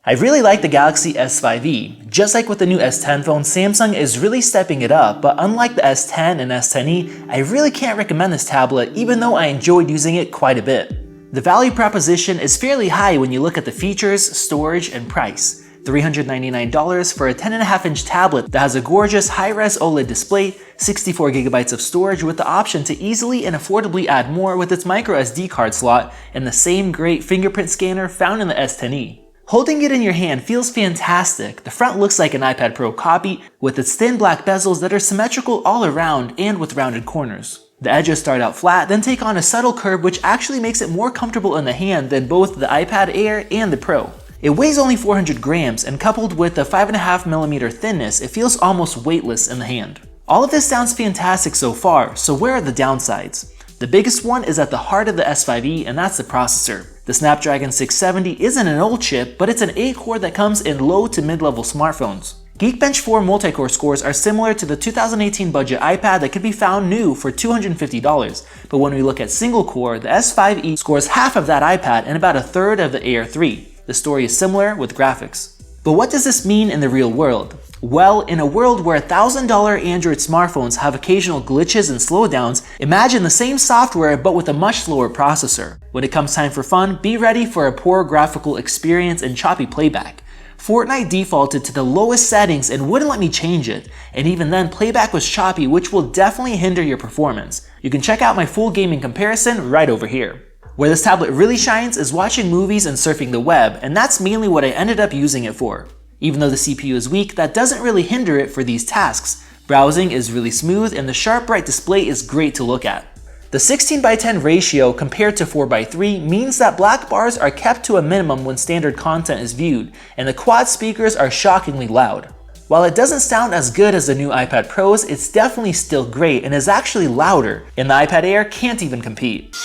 I really like the Galaxy S5e. Just like with the new S10 phone, Samsung is really stepping it up, but unlike the S10 and S10e, I really can't recommend this tablet even though I enjoyed using it quite a bit. The value proposition is fairly high when you look at the features, storage, and price. $399 for a 10.5-inch tablet that has a gorgeous high-res OLED display, 64GB of storage with the option to easily and affordably add more with its microSD card slot, and the same great fingerprint scanner found in the S10e. Holding it in your hand feels fantastic. The front looks like an iPad Pro copy with its thin black bezels that are symmetrical all around and with rounded corners. The edges start out flat, then take on a subtle curve which actually makes it more comfortable in the hand than both the iPad Air and the Pro. It weighs only 400 grams, and coupled with the 5.5mm thickness, it feels almost weightless in the hand. All of this sounds fantastic so far, so where are the downsides? The biggest one is at the heart of the S5e, and that's the processor. The Snapdragon 670 isn't an old chip, but it's an 8-core that comes in low to mid-level smartphones. Geekbench 4 multi-core scores are similar to the 2018 budget iPad that could be found new for $250, but when we look at single-core, the S5e scores half of that iPad and about a third of the Air 3. The story is similar with graphics. But what does this mean in the real world? Well, in a world where $1,000 Android smartphones have occasional glitches and slowdowns, imagine the same software but with a much slower processor. When it comes time for fun, be ready for a poor graphical experience and choppy playback. Fortnite defaulted to the lowest settings and wouldn't let me change it, and even then playback was choppy, which will definitely hinder your performance. You can check out my full gaming comparison right over here. Where this tablet really shines is watching movies and surfing the web, and that's mainly what I ended up using it for. Even though the CPU is weak, that doesn't really hinder it for these tasks. Browsing is really smooth and the sharp bright display is great to look at. The 16:10 ratio compared to 4:3 means that black bars are kept to a minimum when standard content is viewed, and the quad speakers are shockingly loud. While it doesn't sound as good as the new iPad Pros, it's definitely still great and is actually louder, and the iPad Air can't even compete.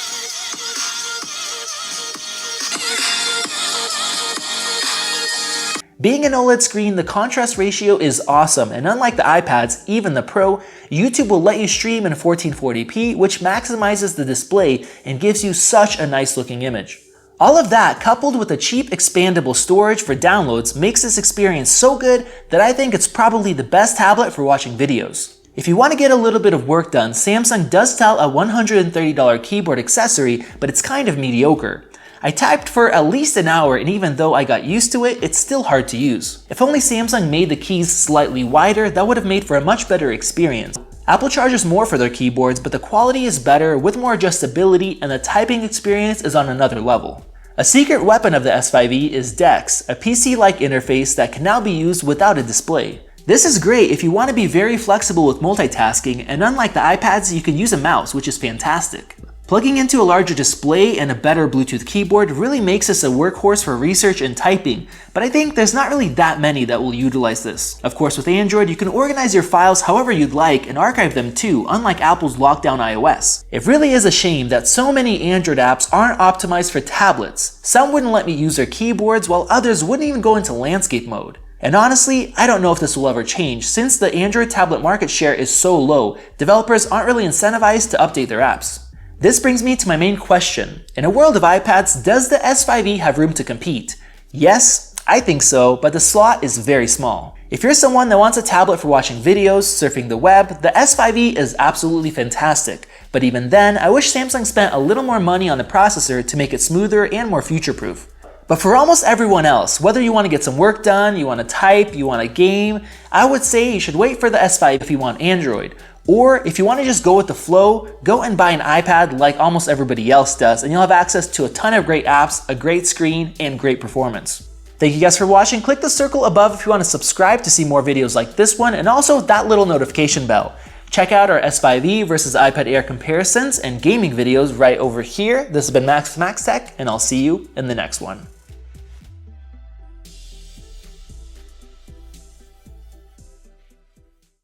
Being an OLED screen, the contrast ratio is awesome, and unlike the iPads, even the Pro, YouTube will let you stream in 1440p, which maximizes the display and gives you such a nice looking image. All of that, coupled with a cheap expandable storage for downloads, makes this experience so good that I think it's probably the best tablet for watching videos. If you want to get a little bit of work done, Samsung does sell a $130 keyboard accessory, but it's kind of mediocre. I typed for at least an hour, and even though I got used to it, it's still hard to use. If only Samsung made the keys slightly wider, that would have made for a much better experience. Apple charges more for their keyboards, but the quality is better with more adjustability, and the typing experience is on another level. A secret weapon of the S5e is DeX, a PC-like interface that can now be used without a display. This is great if you want to be very flexible with multitasking, and unlike the iPads, you can use a mouse, which is fantastic. Plugging into a larger display and a better Bluetooth keyboard really makes this a workhorse for research and typing, but I think there's not really that many that will utilize this. Of course, with Android, you can organize your files however you'd like and archive them too, unlike Apple's lockdown iOS. It really is a shame that so many Android apps aren't optimized for tablets. Some wouldn't let me use their keyboards, while others wouldn't even go into landscape mode. And honestly, I don't know if this will ever change. Since the Android tablet market share is so low, developers aren't really incentivized to update their apps. This brings me to my main question. In a world of iPads, does the S5e have room to compete? Yes, I think so, but the slot is very small. If you're someone that wants a tablet for watching videos, surfing the web, the S5e is absolutely fantastic. But even then, I wish Samsung spent a little more money on the processor to make it smoother and more future-proof. But for almost everyone else, whether you want to get some work done, you want to type, you want to game, I would say you should wait for the S5 if you want Android. Or if you want to just go with the flow, go and buy an iPad like almost everybody else does, and you'll have access to a ton of great apps, a great screen, and great performance. Thank you guys for watching. Click the circle above if you want to subscribe to see more videos like this one, and also that little notification bell. Check out our S5e versus iPad Air comparisons and gaming videos right over here. This has been Max with Max Tech, and I'll see you in the next one.